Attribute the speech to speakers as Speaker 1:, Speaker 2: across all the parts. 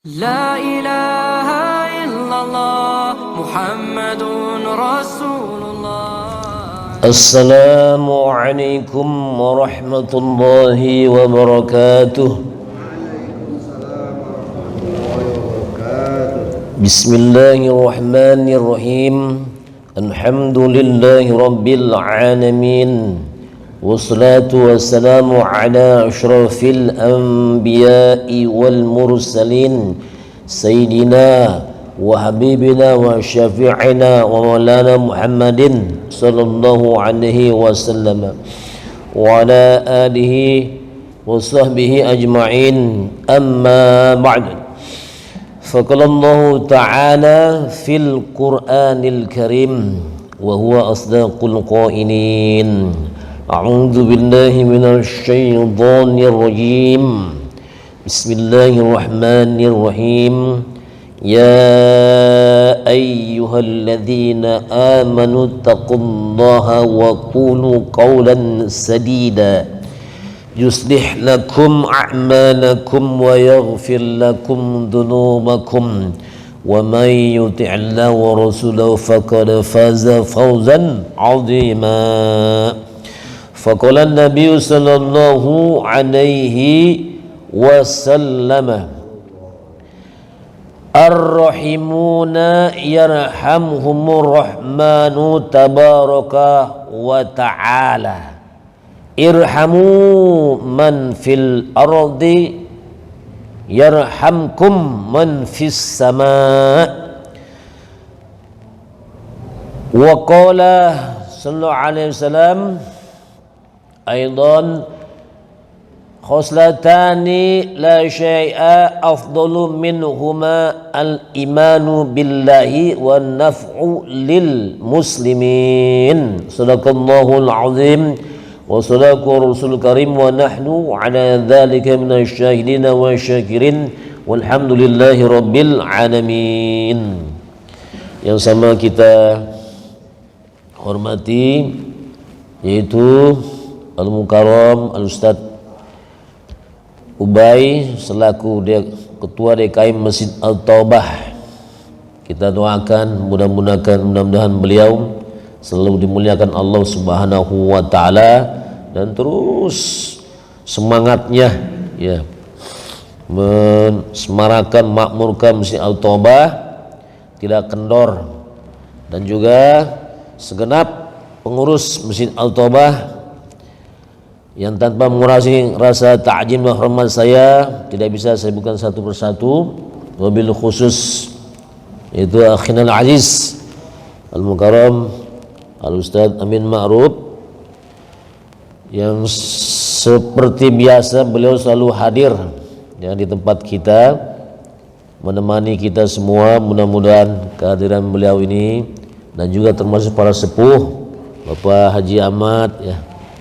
Speaker 1: لا إله إلا الله محمد رسول الله.
Speaker 2: السلام عليكم ورحمة الله وبركاته. بسم الله الرحمن الرحيم. الحمد لله رب العالمين، والصلاة والسلام على أشرف الأنبياء والمرسلين سيدنا وحبيبنا وشفيعنا ومولانا محمد صلى الله عليه وسلم وعلى آله وصحبه أجمعين. أما بعد، فقال الله تعالى في القرآن الكريم وهو أصدق القائلين: أعوذ بالله من الشيطان الرجيم. بسم الله الرحمن الرحيم. يا أيها الذين آمنوا اتقوا الله وقولوا قولا سديدا يصلح لكم أعمالكم ويغفر لكم ذنوبكم ومن يطع الله ورسوله فقد فاز فوزا عظيما. فقال النبي صلى الله عليه وسلم: الرحمون يرحمهم الرحمن تبارك وتعالى. ارحموا من في الأرض يرحمكم من في السماء. وقال صلى الله عليه وسلم أيضا: خصلتان لا شيء أفضل منهما الإيمان بالله والنفع للمسلمين. صدق الله العظيم وصدق رسول الكريم ونحن على ذلك من الشاهدين والشاكرين والحمد لله رب العالمين. Yang sama kita hormati yaitu Al-Mukarram Al-Ustaz Ubay selaku Ketua DKM Masjid Al-Taubah. Kita doakan mudah-mudahan beliau selalu dimuliakan Allah Subhanahu wa taala dan terus semangatnya ya mensemarakan makmurkan Masjid Al-Taubah tidak kendor, dan juga segenap pengurus Masjid Al-Taubah yang tanpa mengurangi rasa ta'zim dan hormat saya tidak bisa saya sebutkan satu persatu, wabil khusus yaitu akhina al-aziz Al-Mukarram Al-Ustaz Amin Ma'ruf, yang seperti biasa beliau selalu hadir ya di tempat kita menemani kita semua. Mudah-mudahan kehadiran beliau ini dan juga termasuk para sepuh Bapak Haji Ahmad ya,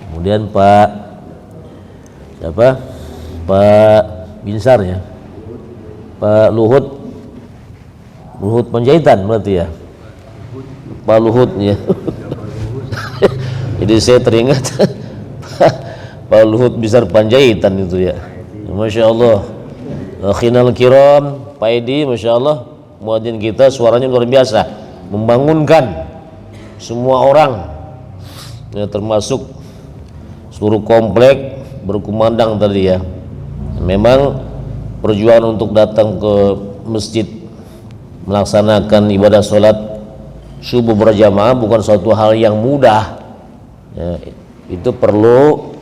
Speaker 2: kemudian Pak Binsar ya, Pak Luhut Panjaitan berarti ya, Pak Luhut ya. Jadi saya teringat Pak Luhut Binsar Panjaitan itu ya. Masya Allah. Akhinal kiram, Pak Edi, Masya Allah, muadzin kita suaranya luar biasa, membangunkan semua orang ya, termasuk seluruh komplek berkumandang tadi ya. Memang perjuangan untuk datang ke masjid melaksanakan ibadah sholat subuh berjamaah bukan suatu hal yang mudah ya. Itu perlu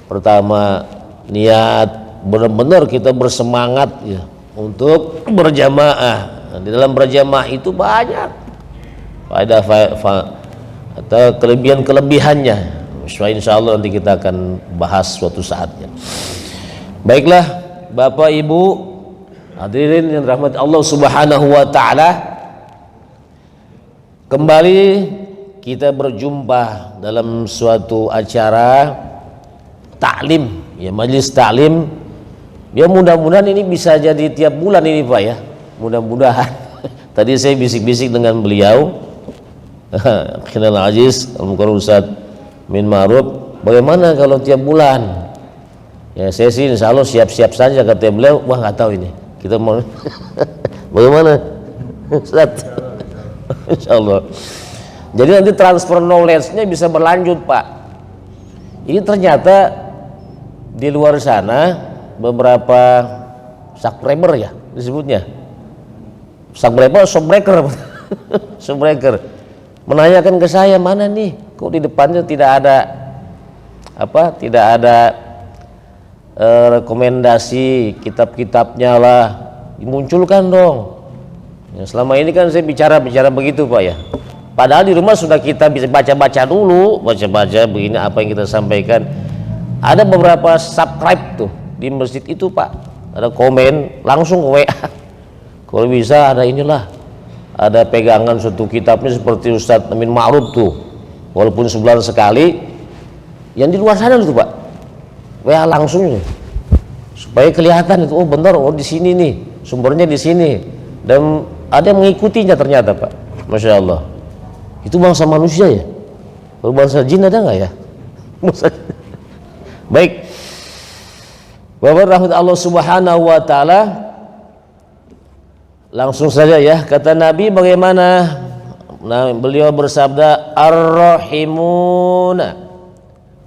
Speaker 2: pertama niat, benar-benar kita bersemangat ya untuk berjamaah. Nah, di dalam berjamaah itu banyak faedah atau kelebihan-kelebihannya. Insyaallah nanti kita akan bahas suatu saatnya. Baiklah Bapak Ibu hadirin yang rahmat Allah Subhanahu wa taala, kembali kita berjumpa dalam suatu acara taklim ya, majelis taklim ya. Mudah-mudahan ini bisa jadi tiap bulan ini Pak ya, mudah-mudahan. Tadi saya bisik-bisik dengan beliau Khinal Aziz Al-Mukarram Ustaz Min Ma'ruf, bagaimana kalau tiap bulan? Ya saya sih insya Allah siap-siap saja, kata beliau. Wah nggak tahu ini Kita mau bagaimana Ustaz? Insyaallah. Jadi nanti transfer knowledge-nya bisa berlanjut Pak. Ini ternyata di luar sana beberapa subscriber ya disebutnya, subscriber, shopbreaker shopbreaker menanyakan ke saya, mana nih kok di depannya tidak ada rekomendasi kitab-kitabnya lah, dimunculkan dong. Ya, selama ini kan saya bicara begitu Pak ya, padahal di rumah sudah kita bisa baca dulu, baca begini apa yang kita sampaikan. Ada beberapa subscribe tuh di masjid itu Pak, ada komen langsung ke WA, kalau bisa ada inilah, ada pegangan suatu kitabnya seperti Ustadz Amin Ma'ruf tuh, walaupun sebulan sekali. Yang di luar sana itu Pak, WA langsung nih, supaya kelihatan itu, oh benar, oh di sini nih sumbernya di sini, dan ada yang mengikutinya ternyata Pak. Masya Allah, itu bangsa manusia ya, kalau bangsa jin ada nggak ya? Baik, Bapak rahmat Allah Subhanahu wa taala, langsung saja ya kata Nabi bagaimana. Nah, beliau bersabda ar-rahimuna,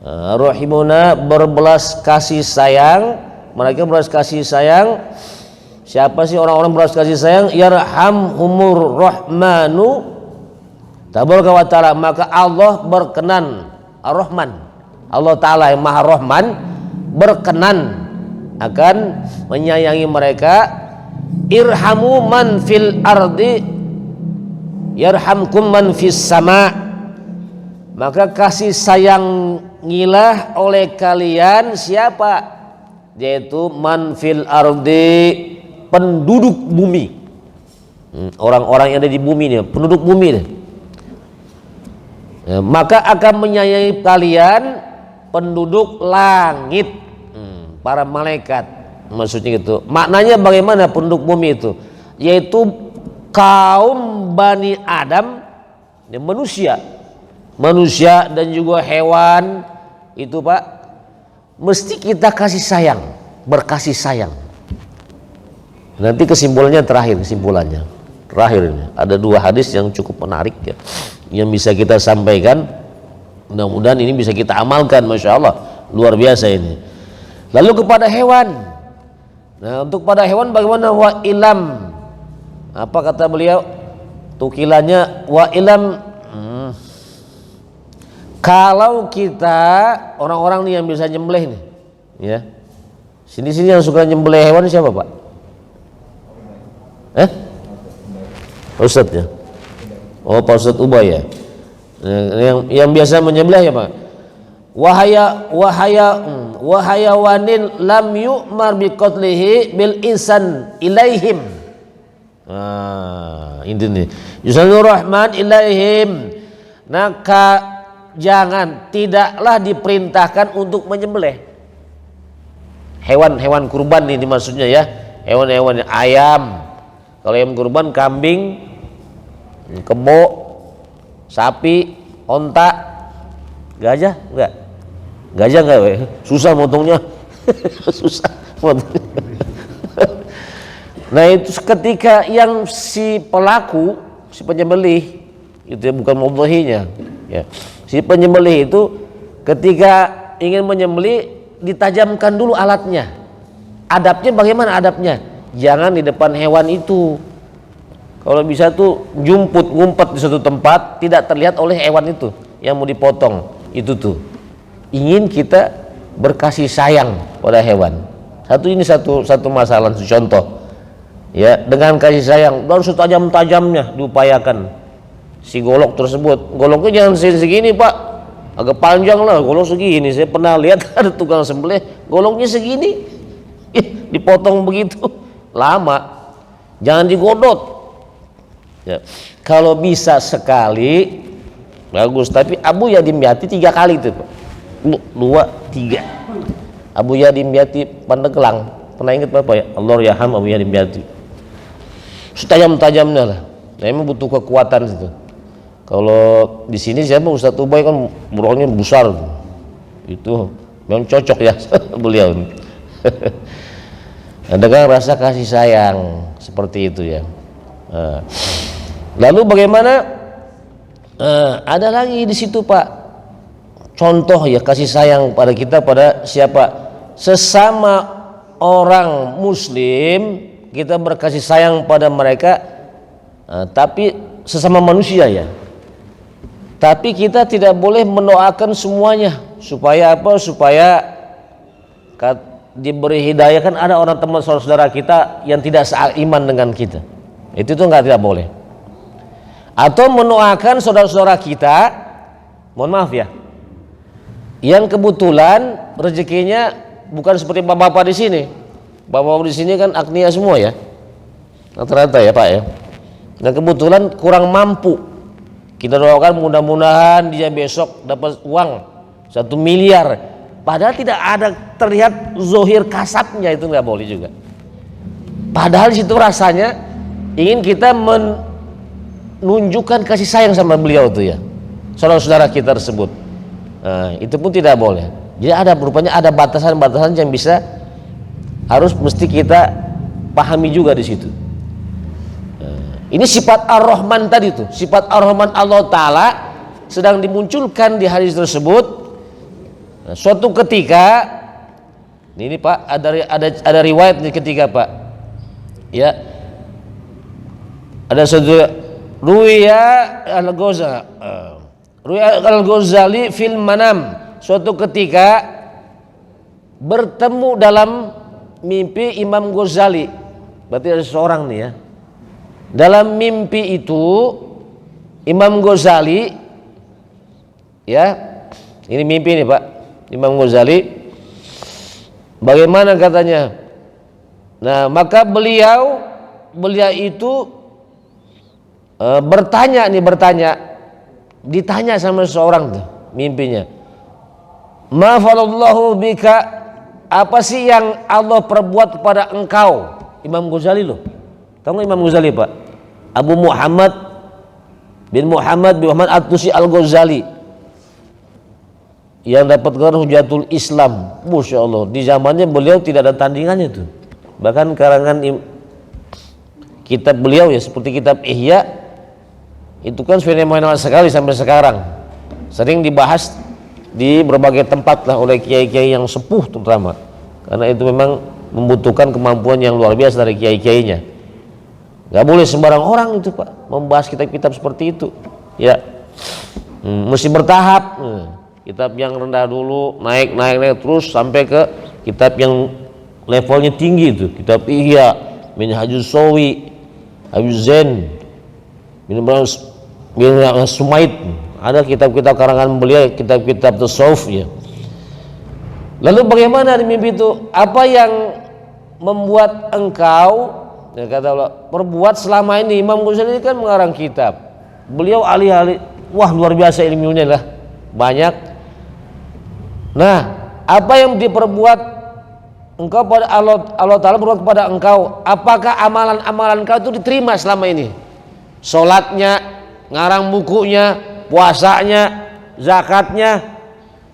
Speaker 2: ar-rahimuna berbelas kasih sayang, mereka belas kasih sayang. Siapa sih orang-orang belas kasih sayang? Yarhamhumur rahmanu tabaraka wa taala, maka Allah berkenan, ar-rahman, Allah taala yang maha rahman berkenan akan menyayangi mereka. Irhamu man fil ardi yarhamkum man fis sama, maka kasih sayangilah oleh kalian siapa? Yaitu man fil ardi, penduduk bumi, orang-orang yang ada di bumi ini, penduduk bumi ini. Ya, maka akan menyayangi kalian penduduk langit, para malaikat, maksudnya gitu. Maknanya bagaimana penduduk bumi itu? Yaitu kaum Bani Adam, ya, manusia dan juga hewan itu Pak, mesti kita kasih sayang, berkasih sayang. Nanti kesimpulannya kesimpulannya terakhir ini ada dua hadis yang cukup menarik ya, yang bisa kita sampaikan. Mudah-mudahan ini bisa kita amalkan. Masya Allah, luar biasa ini. Lalu kepada hewan, nah untuk pada hewan bagaimana? Wa ilam, apa kata beliau tukilannya? Wa ilam, kalau kita orang-orang nih yang bisa nyembelih nih ya, sini yang suka nyembelih hewan siapa Pak? Ustadz ya, oh Pak Ustadz Ubay ya, yang biasa menyembelih ya Pak. Wahayawanin lam yu'mar biqatlihi bil insan ilaihim. Ini nih Yusanur Rahman ilaihim, tidaklah diperintahkan untuk menyembelih hewan kurban ini maksudnya ya, hewan ayam. Kalau yang kurban kambing, kebo, sapi, onta, gajah enggak? Gajah enggak? Susah motongnya. Susah motongnya. Nah itu ketika yang si pelaku, si penyembelih itu ya, bukan mudhihinya ya. Si penyembelih itu ketika ingin menyembelih ditajamkan dulu alatnya. Adabnya bagaimana adabnya? Jangan di depan hewan itu. Kalau bisa tuh ngumpet di suatu tempat, tidak terlihat oleh hewan itu yang mau dipotong. Itu tuh ingin kita berkasih sayang pada hewan. Ini satu masalah, satu contoh ya, dengan kasih sayang dan setajam-tajamnya diupayakan si golok tersebut. Goloknya jangan segini Pak, agak panjang lah, golok segini. Saya pernah lihat ada tukang sembelih goloknya segini, dipotong begitu lama. Jangan digodot ya. Kalau bisa sekali bagus, tapi Abu Yadim Yati 3 kali itu Pak, 2, 3. Abu Yadim Yati Pandeglang, pernah ingat Bapak ya? Allah yarham Abu Yadim Yati, setajam-tajamnya lah. Nah, emang butuh kekuatan itu. Kalau di sini siapa Ustadz Ubay kan burungnya besar itu memang cocok ya beliau. dengan rasa kasih sayang seperti itu ya. Lalu bagaimana? Ada lagi di situ Pak, contoh ya kasih sayang pada kita pada siapa? Sesama orang Muslim kita berkasih sayang pada mereka, tapi sesama manusia ya. Tapi kita tidak boleh mendoakan semuanya supaya apa? Supaya diberi hidayah. Kan ada orang teman saudara kita yang tidak seiman dengan kita, itu tuh tidak boleh. Atau mendoakan saudara-saudara kita, mohon maaf ya, yang kebetulan rezekinya bukan seperti bapak-bapak di sini. Bapak-bapak di sini kan agnia semua ya, rata-rata ya Pak ya. Dan kebetulan kurang mampu. Kita doakan mudah-mudahan dia besok dapat uang 1 miliar. Padahal tidak ada terlihat zohir kasabnya, itu nggak boleh juga. Padahal situ rasanya ingin kita menunjukkan kasih sayang sama beliau tuh ya, saudara-saudara kita tersebut. Itu pun tidak boleh. Jadi ada rupanya ada batasan-batasan yang bisa harus mesti kita pahami juga di situ. Ini sifat Ar-Rahman tadi tuh, sifat Ar-Rahman Allah Ta'ala sedang dimunculkan di hadis tersebut. Suatu ketika, ini Pak, ada riwayat di ketika Pak, ya, ada suatu Ruya Al-Ghazali fil Manam, suatu ketika bertemu dalam mimpi Imam Ghazali, berarti ada seseorang nih ya. Dalam mimpi itu Imam Ghazali, ya, ini mimpi nih Pak, Imam Ghazali, bagaimana katanya? Nah, maka beliau itu ditanya sama seseorang tuh mimpinya. Ma falallahu bika, apa sih yang Allah perbuat kepada engkau? Imam Ghazali loh. Tahu nggak Imam Ghazali Pak? Abu Muhammad bin Muhammad At-Tusi Al-Ghazali yang dapat gelar Hujatul Islam. Masya Allah, di zamannya beliau tidak ada tandingannya tuh. Bahkan karangan kitab beliau ya seperti kitab Ihya itu kan fenomenal sekali sampai sekarang. Sering dibahas di berbagai tempat lah oleh kiai-kiai yang sepuh terutama. Karena itu memang membutuhkan kemampuan yang luar biasa dari kiai-kiainya. Gak boleh sembarang orang itu Pak membahas kitab-kitab seperti itu ya. Mesti bertahap. Kitab yang rendah dulu, naik terus sampai ke kitab yang levelnya tinggi itu. Kitab Ihya, Minhajus Sawi, Habib Zain bin Sumaid. Ada kitab-kitab karangan beliau, kitab-kitab tasawuf ya. Lalu bagaimana di mimpi itu? Apa yang membuat engkau, ya kata Allah, perbuat selama ini? Imam Ghazali kan mengarang kitab. Beliau ahli-ahli, wah luar biasa ilmunya lah, banyak. Nah, apa yang diperbuat engkau pada Allah Ta'ala berbuat kepada engkau? Apakah amalan-amalan engkau itu diterima selama ini? Sholatnya, ngarang bukunya, puasanya, zakatnya,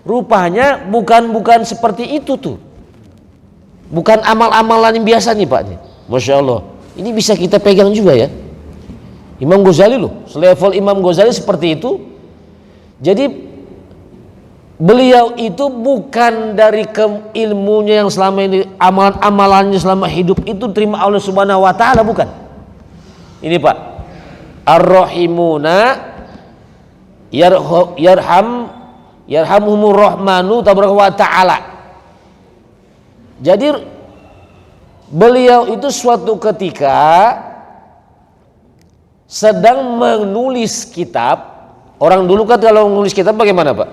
Speaker 2: rupanya bukan seperti itu tuh. Bukan amal-amalan yang biasa nih Pak. Masya Allah, ini bisa kita pegang juga ya. Imam Ghazali loh, selevel Imam Ghazali seperti itu. Jadi beliau itu bukan dari ilmunya yang selama ini, amalan-amalannya selama hidup itu terima Allah Subhanahu wa Ta'ala, bukan. Ini Pak, Ar-Rahimuna yarhamhumur Rahmanu tabaraka wa ta'ala. Jadi beliau itu suatu ketika sedang menulis kitab. Orang dulu kan kalau menulis kitab bagaimana Pak?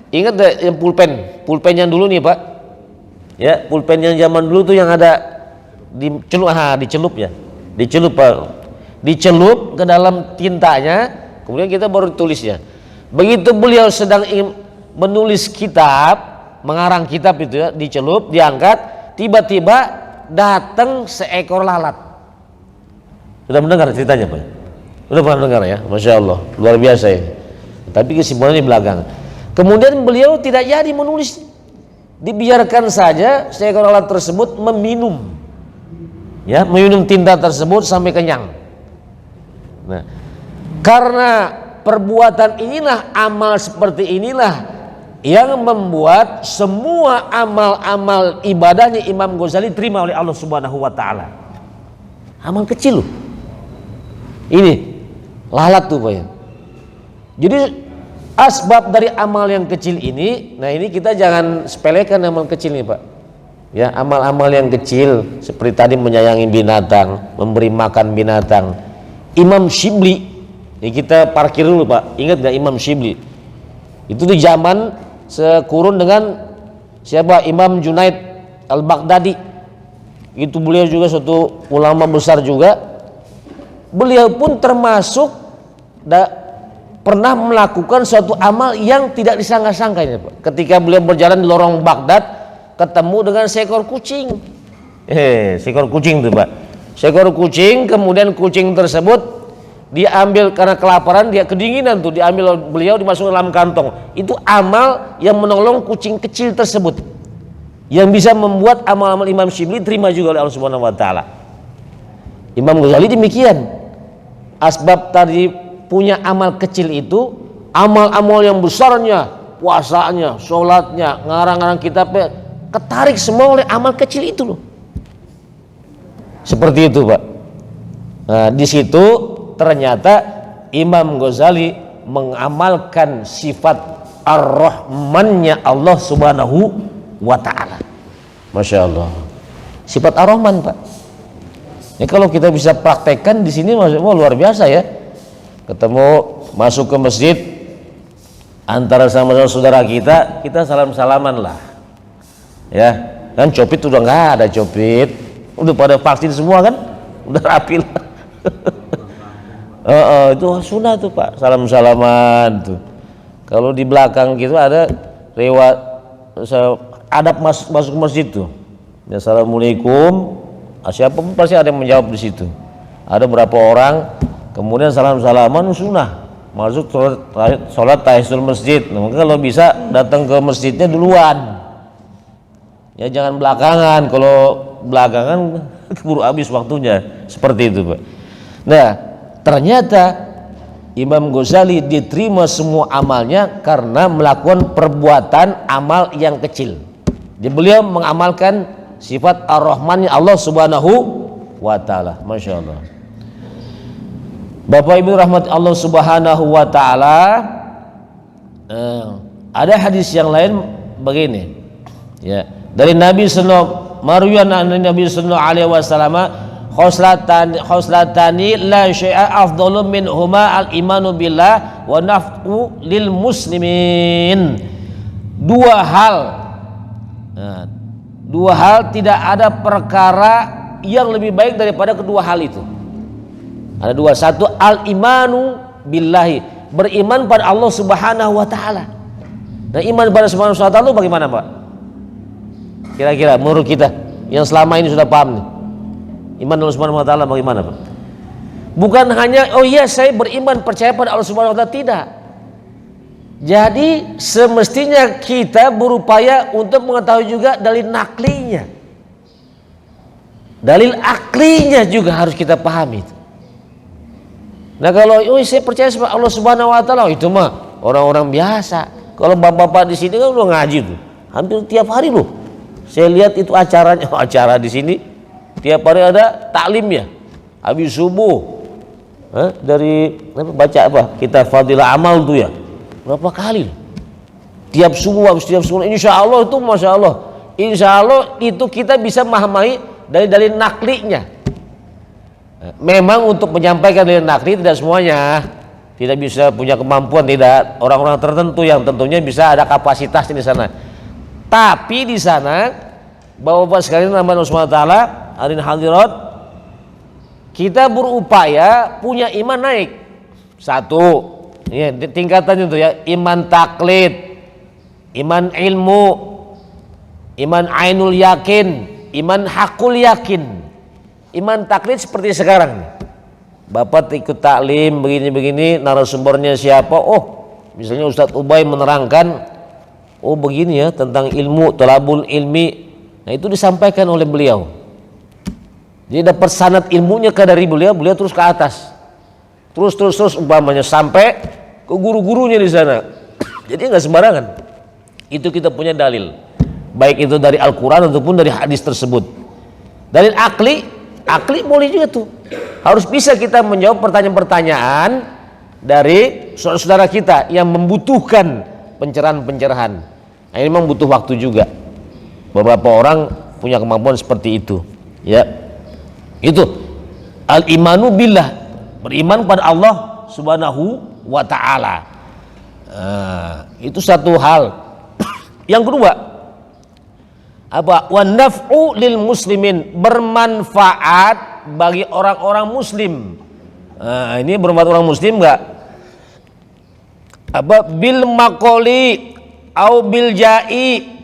Speaker 2: Ingat yang pulpen yang dulu nih Pak? Ya, pulpen yang zaman dulu tuh yang ada dicelup ya. Dicelup Pak. Dicelup ke dalam tintanya, kemudian kita baru tulisnya. Begitu beliau sedang menulis kitab, mengarang kitab itu ya, dicelup, diangkat, tiba-tiba datang seekor lalat. Sudah mendengar ceritanya Pak? Sudah pernah dengar ya? Masya Allah, luar biasa ya. Tapi kesimpulannya di belakang. Kemudian beliau tidak jadi menulis, dibiarkan saja seekor lalat tersebut meminum Ya, meminum tinta tersebut sampai kenyang. Nah, karena perbuatan inilah, amal seperti inilah yang membuat semua amal-amal ibadahnya Imam Ghazali terima oleh Allah Subhanahu wa taala. Amal kecil loh. Ini lalat tuh Pak ya. Jadi asbab dari amal yang kecil ini, nah ini kita jangan sepelekan amal kecil nih Pak. Ya, amal-amal yang kecil seperti tadi menyayangi binatang, memberi makan binatang. Imam Syibli, ini kita parkir dulu Pak. Ingat gak Imam Syibli? Itu di zaman sekurun dengan siapa? Imam Junaid Al-Baghdadi. Itu beliau juga suatu ulama besar juga. Beliau pun termasuk pernah melakukan suatu amal yang tidak disangka-sangka ini Pak. Ketika beliau berjalan di lorong Baghdad, ketemu dengan seekor kucing. Seekor kucing tuh Pak. Seekor kucing, kemudian kucing tersebut diambil karena kelaparan, dia kedinginan tuh, diambil beliau dimasukkan dalam kantong. Itu amal yang menolong kucing kecil tersebut, yang bisa membuat amal-amal Imam Syibli terima juga oleh Allah Subhanahu wa taala. Imam Ghazali demikian. Asbab tadi punya amal kecil itu, amal-amal yang besarnya, puasanya, sholatnya, ngarang-ngarang kitabnya, ketarik semua oleh amal kecil itu loh. Seperti itu Pak. Nah, di situ ternyata Imam Ghazali mengamalkan sifat Ar-Rahmannya Allah Subhanahu wa taala. Masya Allah. Sifat Ar-Rahman Pak. Ya, kalau kita bisa praktekkan di sini luar biasa ya. Ketemu masuk ke masjid antara sama saudara kita salam-salaman lah. Ya, kan copit udah nggak ada copit, udah pada vaksin semua kan, udah rapi lah. Itu sunnah tuh Pak, salam-salaman tuh. Kalau di belakang gitu ada lewat adab masuk masjid tuh. Ya, assalamualaikum, siapa pun pasti ada yang menjawab di situ. Ada berapa orang, kemudian salam-salaman sunnah. Masuk sholat tahiyatul masjid. Nah, kalau bisa datang ke masjidnya duluan. Ya jangan belakangan, kalau belakangan keburu habis waktunya. Seperti itu Pak. Nah, ternyata Imam Ghazali diterima semua amalnya karena melakukan perbuatan amal yang kecil. Jadi beliau mengamalkan sifat Ar-Rahmannya Allah Subhanahu wa taala. Masya Allah. Bapak Ibu rahmat Allah Subhanahu wa taala, ada hadis yang lain begini. Ya, dari Nabi sallallahu alaihi wasallam, khoslatani la syai'a afdalu minhuma al-imanu billah wa naf'u lil muslimin. Dua hal tidak ada perkara yang lebih baik daripada kedua hal itu. Ada dua. Satu, al-imanu billahi, beriman pada Allah Subhanahu wa taala. Nah, iman pada Subhanahu wa taala bagaimana Pak? Kira-kira menurut kita yang selama ini sudah paham nih, iman Allah Subhanahu wa taala bagaimana Pak? Bukan hanya oh iya saya beriman percaya pada Allah Subhanahu wa taala, tidak. Jadi semestinya kita berupaya untuk mengetahui juga dalil naklinya, dalil aklinya juga harus kita pahami. Nah, kalau oh saya percaya sama Allah Subhanahu wa taala, itu mah orang-orang biasa. Kalau bapak-bapak di sini kan udah ngaji tuh, hampir tiap hari loh. Saya lihat itu acara di sini tiap hari ada taklim ya, habis subuh. Dari baca apa? Kitab Fadilah Amal tuh ya. Berapa kali? Tiap subuh, insya Allah itu masya Allah. Insya Allah itu kita bisa memahami dari naklinya. Memang untuk menyampaikan dari nakli tidak semuanya, tidak bisa punya kemampuan, tidak. Orang-orang tertentu yang tentunya bisa ada kapasitas di sana. Tapi di sana, Bapak-bapak sekalian Allah Subhanahu wa taala, hadirin hadirat, kita berupaya punya iman naik. Satu, ya, tingkatan itu ya, iman taklid, iman ilmu, iman ainul yakin, iman hakul yakin. Iman taklid seperti sekarang nih. Bapak ikut taklim begini-begini, narasumbernya siapa? Oh, misalnya Ustadz Ubay menerangkan, oh begini ya tentang ilmu, thalabul ilmi. Nah, itu disampaikan oleh beliau. Jadi dapat sanad ilmunya dari beliau, beliau terus ke atas. Terus umpamanya sampai ke guru-gurunya di sana. Jadi nggak sembarangan. Itu kita punya dalil. Baik itu dari Al-Qur'an ataupun dari hadis tersebut. Dalil akli boleh juga tuh. Harus bisa kita menjawab pertanyaan-pertanyaan dari saudara-saudara kita yang membutuhkan pencerahan-pencerahan. Nah, ini memang butuh waktu juga. Beberapa orang punya kemampuan seperti itu, ya. Itu al-imanu billah, beriman pada Allah Subhanahu wa taala. Itu satu hal. Yang kedua, apa? Wan naf'u lil muslimin, bermanfaat bagi orang-orang muslim. Ini bermanfaat orang muslim enggak? Apa? Bil maqoli au bil ja'i,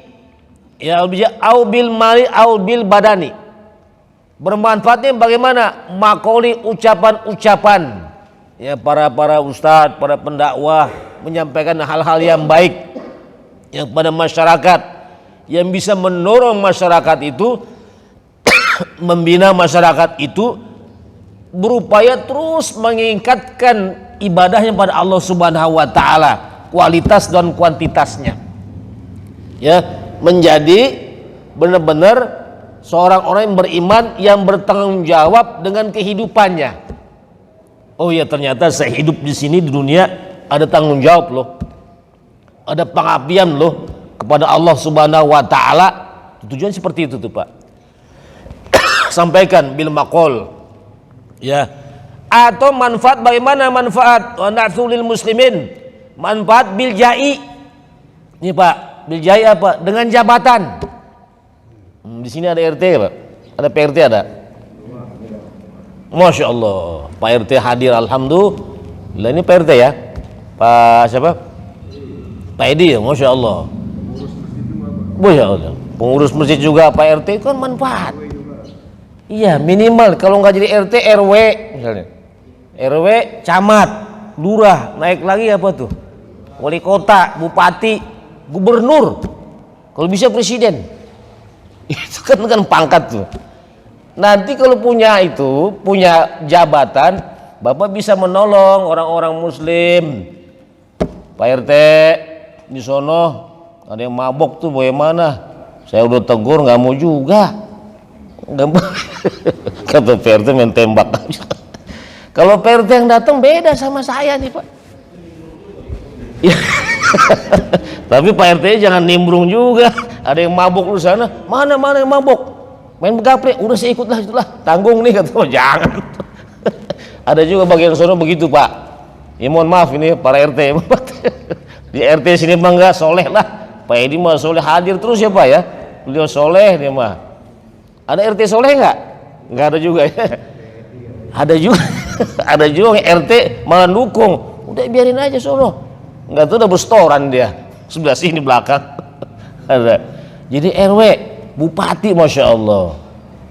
Speaker 2: ya au bil mali au bil badani. Bermanfaatnya bagaimana? Makoli, ucapan-ucapan, ya, para ustadz, para pendakwah menyampaikan hal-hal yang baik yang pada masyarakat, yang bisa mendorong masyarakat itu membina masyarakat itu berupaya terus meningkatkan ibadahnya pada Allah Subhanahu wa taala, kualitas dan kuantitasnya, ya, menjadi benar-benar seorang orang yang beriman yang bertanggung jawab dengan kehidupannya. Oh ya, ternyata saya hidup di sini di dunia ada tanggung jawab loh, ada pengabdian loh kepada Allah Subhanahu wa taala. Tujuan seperti itu tuh Pak. Sampaikan bil maqol, ya. Atau manfaat, bagaimana manfaat? Wa na'thulil muslimin, manfaat bil ja'i. Ini Pak, bil ja'i apa? Dengan jabatan. Di sini ada RT Pak, ada PRT ada. Masya Allah, Pak RT hadir, alhamdulillah. Ini PRT ya, Pak siapa? Pak Edi ya, Masya Allah. Masya Allah, pengurus masjid juga Pak RT, kan manfaat. Iya, minimal kalau nggak jadi RT, RW misalnya, RW, camat, lurah, naik lagi apa tuh? Wali kota, bupati, gubernur, kalau bisa presiden. Itu kan pangkat tuh. Nanti kalau punya jabatan, Bapak bisa menolong orang-orang muslim. Pak RT di sono ada yang mabok tuh, bagaimana? Saya udah tegur nggak mau juga. Nggak mau. Kata Pak RT main tembak. Kalau Pak RT yang datang beda sama saya nih Pak. Tapi Pak RT jangan nimbrung juga. Ada yang mabok di sana, mana yang mabok, main begapre, udah saya ikutlah, itulah tanggung nih, kata. Jangan. Ada juga bagian sono begitu Pak. Ya mohon maaf ini para RT. Di RT sini mah enggak soleh lah. Pak Edi mah soleh, hadir terus ya Pak ya. Beliau soleh dia mah. Ada RT soleh enggak? Enggak ada juga ya. Ada juga. Ada juga RT malah dukung. Udah biarin aja sono. Enggak tuh udah berstoran dia. Sebelah sini belakang. Ada. Jadi RW, bupati, Masya Allah.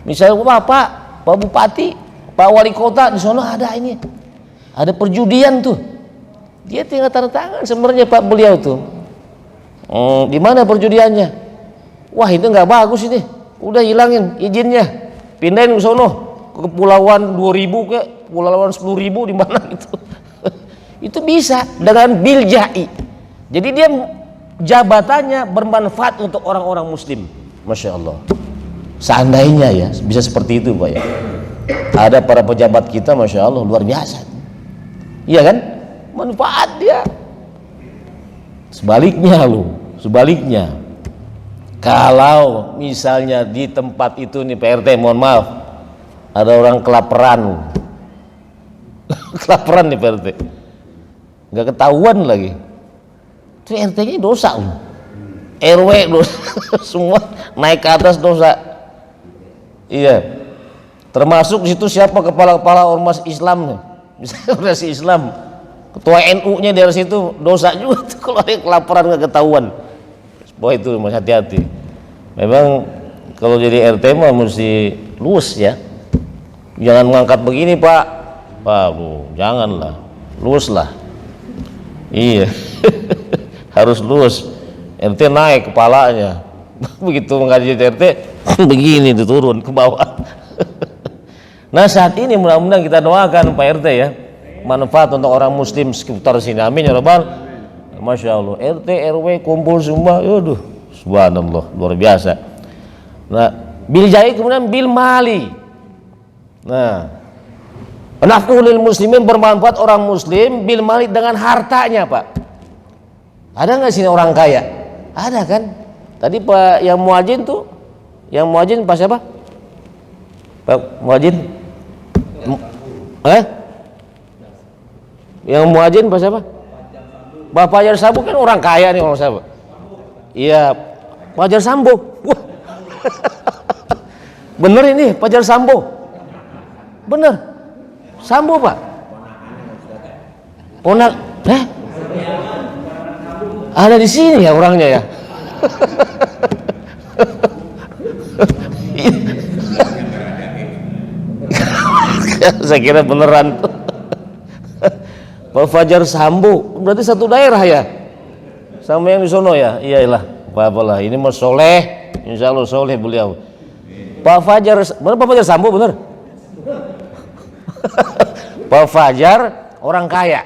Speaker 2: Misalnya Pak Bupati, Pak Wali Kota di sana ada perjudian tuh. Dia tinggal tanda tangan sebenarnya Pak beliau tuh. Di mana perjudiannya? Wah itu nggak bagus ini. Udah hilangin izinnya, pindahin ke sono, ke Kepulauan 2000 ke Kepulauan 10.000 di mana gitu. Itu bisa dengan bil ja'i. Jadi dia jabatannya bermanfaat untuk orang-orang muslim. Masya Allah. Seandainya ya bisa seperti itu Pak ya. Ada para pejabat kita Masya Allah luar biasa. Iya kan? Manfaat dia. Sebaliknya kalau misalnya di tempat itu nih PRT, mohon maaf, ada orang kelaparan. Kelaparan nih PRT. Nggak ketahuan lagi. Itu RT-nya dosa loh. RW dosa. Semua naik ke atas dosa. Iya. Termasuk di situ siapa kepala-kepala ormas Islam, misalnya ormas Islam, ketua NU-nya dari situ dosa juga tuh kalau ada kelaparan nggak ketahuan. Wah itu mas hati-hati. Memang kalau jadi RT mah mesti luwes ya. Jangan mengangkat begini Pak. Bu, janganlah. Luwes lah. Iya. Harus luwes. RT naik kepalanya. Begitu mengaji RT begini tuh turun ke bawah. Nah saat ini mudah-mudahan kita doakan Pak RT ya, manfaat untuk orang muslim sekitar sini, amin ya rabbal. Masya Allah, RT RW kumpul semua, aduh, subhanallah, luar biasa. Nah, bil jai kemudian bil mali. Nah, naf'ulil muslimin, bermanfaat orang muslim, bil mali dengan hartanya Pak. Ada nggak sini orang kaya? Ada kan? Tadi Pak yang muadzin tuh, yang muadzin Pak siapa? Pak muadzin? Yang muadzin Pak siapa? Pak Fajar Sambo kan orang kaya nih orang siapa? Iya, Fajar Sambo. Wah. Bener ini Fajar Sambo. Bener. Sambo Pak. Ponak, ada di sini ya orangnya ya. Saya kira beneran. Pak Fajar Sambo berarti satu daerah ya sama yang di sono ya. Iyalah, apa-apalah, ini mah soleh, insya Allah soleh beliau. Pak Fajar, bener Pak Fajar Sambo bener. Pak Fajar orang kaya.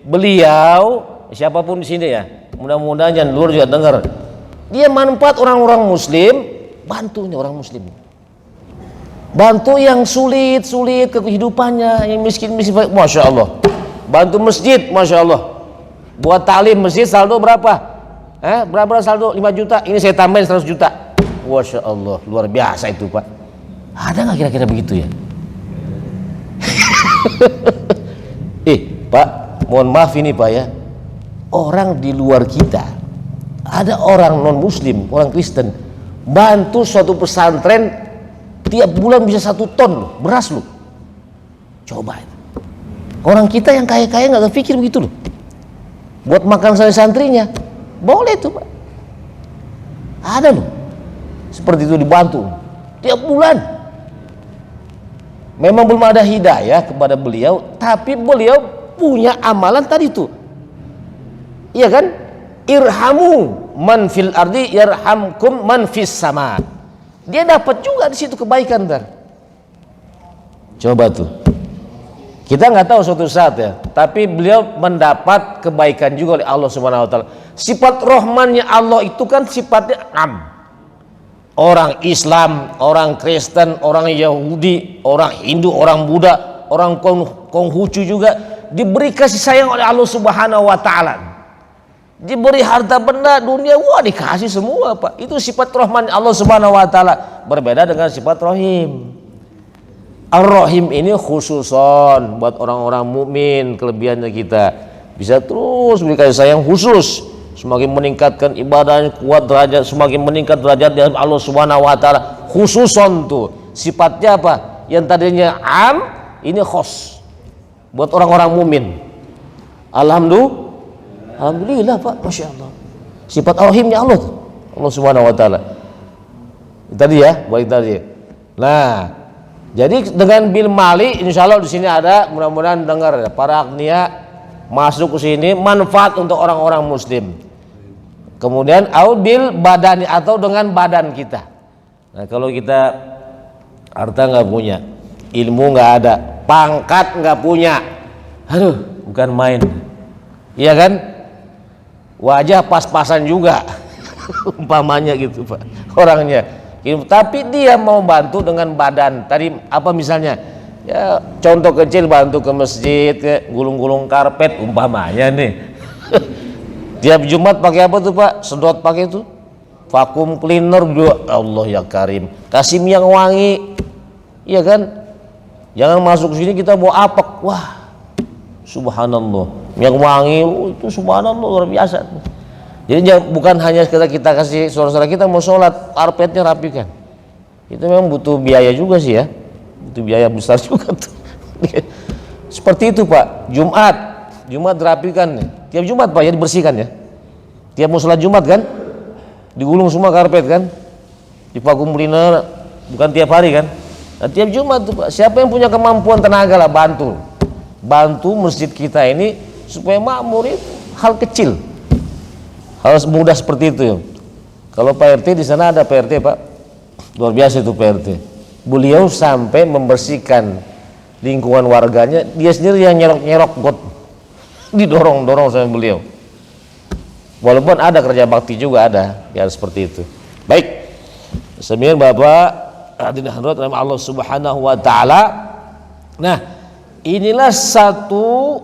Speaker 2: Beliau siapapun di sini ya, mudah-mudahan yang luar juga dengar. Dia manfaat orang-orang muslim, bantunya orang muslim. Bantu yang sulit-sulit kehidupannya, yang miskin-miskin, masya Allah. Bantu masjid, masya Allah. Buat taklim masjid saldo berapa? Berapa saldo? 5 juta. Ini saya tambahin 100 juta. Masya Allah, luar biasa itu Pak. Ada nggak kira-kira begitu ya? Pak, mohon maaf ini Pak ya. Orang di luar kita, ada orang non muslim, orang Kristen, bantu suatu pesantren tiap bulan bisa 1 ton loh, beras loh. Coba itu. Orang kita yang kaya-kaya nggak kepikir begitu loh. Buat makan santrinya, boleh tuh Pak. Ada loh. Seperti itu dibantu tiap bulan. Memang belum ada hidayah kepada beliau, tapi beliau punya amalan tadi tuh. Iya kan? Irhamu man fil ardi yarhamkum man fis sama. Dia dapat juga di situ kebaikan dan. Coba tuh. Kita nggak tahu suatu saat ya, tapi beliau mendapat kebaikan juga oleh Allah Subhanahu wa taala. Sifat rahmannya Allah itu kan sifatnya am. Orang Islam, orang Kristen, orang Yahudi, orang Hindu, orang Buddha, orang Konghucu juga diberi kasih sayang oleh Allah Subhanahu wa taala. Diberi harta benda dunia, wah dikasih semua Pak. Itu sifat rahman Allah Subhanahu wa taala, berbeda dengan sifat rahim. Ar-Rahim ini khususon buat orang-orang mukmin, kelebihannya kita bisa terus beri kasih sayang khusus, semakin meningkatkan ibadahnya, kuat derajat, semakin meningkat derajat di Allah Subhanahu wa taala. Khususon tuh sifatnya apa? Yang tadinya am, ini khos buat orang-orang mukmin. Alhamdulillah Pak, masya Allah. Sifat Ar-Rahimnya Allah tuh, Allah Subhanahu wa taala. Tadi ya, baik tadi. Nah, jadi dengan bil mali, insya Allah di sini ada, mudah-mudahan dengar para agnia masuk ke sini, manfaat untuk orang-orang muslim. Kemudian bil badani, atau dengan badan kita. Nah kalau kita harta nggak punya, ilmu nggak ada, pangkat nggak punya, aduh bukan main, iya kan? Wajah pas-pasan juga, umpamanya gitu Pak orangnya. Tapi dia mau bantu dengan badan. Tadi apa misalnya? Ya contoh kecil, bantu ke masjid, ke gulung-gulung karpet umpamanya nih. Tiap Jumat pakai apa tuh Pak? Sedot pakai itu. Vakum cleaner juga. Allah ya Karim. Kasih minyak wangi. Iya kan? Jangan masuk sini kita bawa apek. Wah. Subhanallah. Minyak wangi itu subhanallah luar biasa. Jadi bukan hanya kita kasih saudara-saudara kita mau sholat, karpetnya rapikan. Itu memang butuh biaya juga sih ya, butuh biaya besar juga tuh. Seperti itu Pak. Jumat rapikan nih. Tiap Jumat Pak ya dibersihkan ya. Tiap mau sholat Jumat kan, digulung semua karpet kan, divakum cleaner, bukan tiap hari kan. Nah, tiap Jumat tuh Pak. Siapa yang punya kemampuan tenaga lah bantu masjid kita ini supaya makmur, itu hal kecil. Harus mudah seperti itu. Kalau Pak RT di sana ada Pak RT Pak, luar biasa itu Pak RT. beliau sampai membersihkan lingkungan warganya, dia sendiri yang nyerok-nyerok got, didorong-dorong sama beliau. Walaupun ada kerja bakti juga ada, ya seperti itu. Baik, sembilan Bapak hadirin hadirat rahimah Allah Subhanahu wa taala. Nah, inilah satu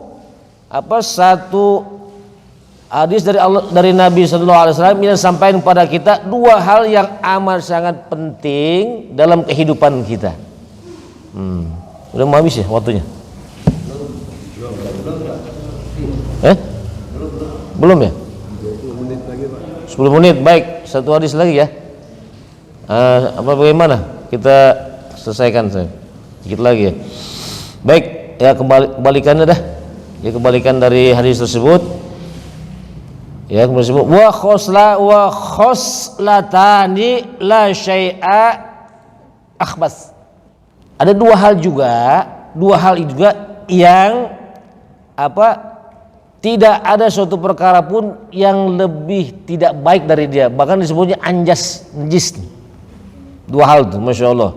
Speaker 2: hadis dari Nabi sallallahu alaihi wasallam yang sampaikan kepada kita dua hal yang amat sangat penting dalam kehidupan kita. Udah mau habis ya waktunya? Belum ya? 10 menit, baik, satu hadis lagi ya. Bagaimana? Kita selesaikan sedikit lagi ya. Baik, ya kebalikannya dah. Ya kebalikan dari hadis tersebut. Ya kemudian disebut wa khoslatani la syai'a akhbas. Ada dua hal juga yang tidak ada suatu perkara pun yang lebih tidak baik dari dia, bahkan disebutnya anjas, najis. Dua hal itu, masya Allah.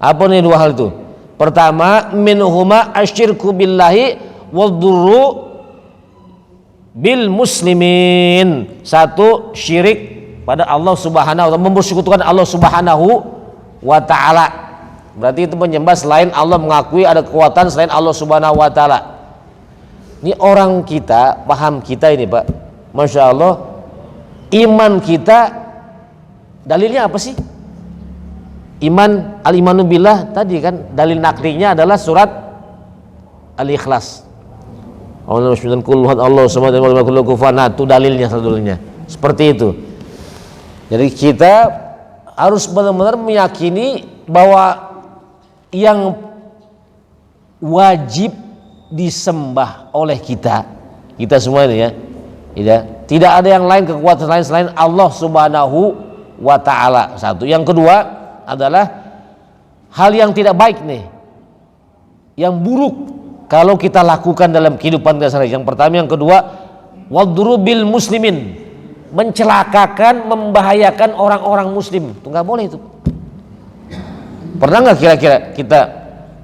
Speaker 2: Apa nih dua hal itu? Pertama, minhuma asyirku billahi wadurru bil muslimin. Satu, syirik pada Allah Subhanahu wa taala, mempersekutukan Allah Subhanahu wa taala. Berarti itu menyembah selain Allah, mengakui ada kekuatan selain Allah Subhanahu wa taala. Ini orang kita, paham kita ini Pak, masya Allah, iman kita dalilnya apa sih? Iman, al-imanu billah tadi kan dalil naklinya adalah surat Al-Ikhlas. Allah itu dalilnya, seperti itu. Jadi kita harus benar-benar meyakini bahwa yang wajib disembah oleh kita semua ini ya, tidak ada yang lain, kekuatan lain selain Allah Subhanahu wa taala. Satu. Yang kedua adalah hal yang tidak baik nih, yang buruk kalau kita lakukan dalam kehidupan kita sehari. Yang pertama, yang kedua, wadrubil muslimin, mencelakakan, membahayakan orang-orang muslim. Itu nggak boleh itu. Pernah nggak kira-kira kita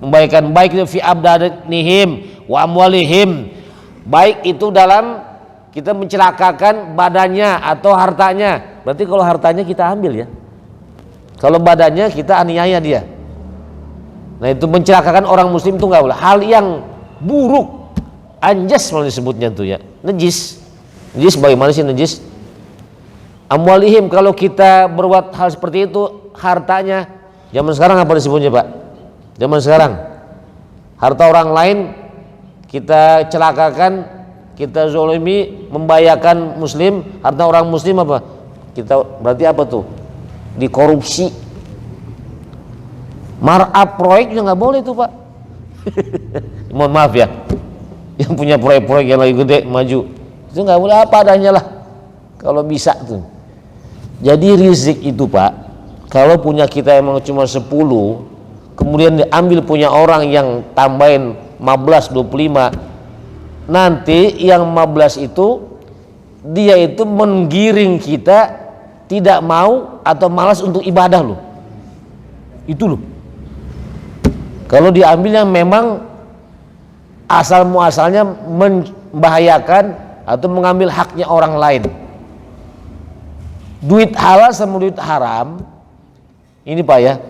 Speaker 2: membahayakan, baik itu fi abdanihim wa amwalihim, baik itu dalam kita mencelakakan badannya atau hartanya. Berarti kalau hartanya kita ambil ya, kalau badannya kita aniaya dia. Nah itu mencelakakan orang muslim itu nggak boleh. Hal yang buruk, anjas malah disebutnya tuh ya, najis. Najis bagaimana sih najis? Amwalihim, kalau kita berbuat hal seperti itu, hartanya. Zaman sekarang apa disebutnya Pak? Zaman sekarang harta orang lain kita celakakan, kita zolimi, membahayakan muslim, harta orang muslim apa? Kita berarti apa tuh? Dikorupsi. Markup proyek juga nggak boleh tuh Pak. Mohon maaf ya, yang punya proyek-proyek yang lagi gede maju itu nggak boleh, apa adanya lah kalau bisa tuh. Jadi rizik itu Pak, kalau punya kita emang cuma 10, kemudian diambil punya orang yang tambahin 15, 25, nanti yang 15 itu dia itu menggiring kita tidak mau atau malas untuk ibadah loh. Itu loh. Kalau diambil yang memang asal muasalnya membahayakan atau mengambil haknya orang lain. Duit halal sama duit haram ini Pak ya,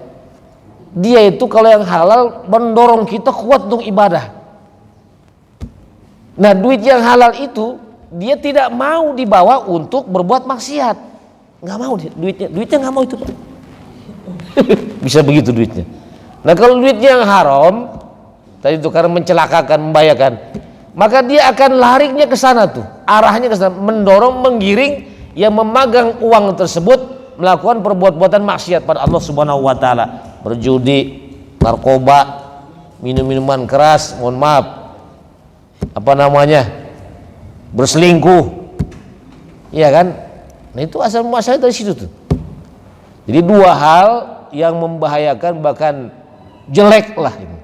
Speaker 2: dia itu kalau yang halal mendorong kita kuat untuk ibadah. Nah duit yang halal itu dia tidak mau dibawa untuk berbuat maksiat, nggak mau dia, duitnya nggak mau itu Pak. Bisa begitu duitnya. Nah kalau duitnya yang haram tadi itu karena mencelakakan, membahayakan, maka dia akan larinya ke sana tuh, arahnya ke sana, mendorong, menggiring yang memegang uang tersebut melakukan perbuatan maksiat pada Allah Subhanahu wa taala, berjudi, narkoba, minum-minuman keras, mohon maaf, berselingkuh, iya kan? Nah itu asal muasalnya dari situ tuh. Jadi dua hal yang membahayakan, bahkan jelek lah ini.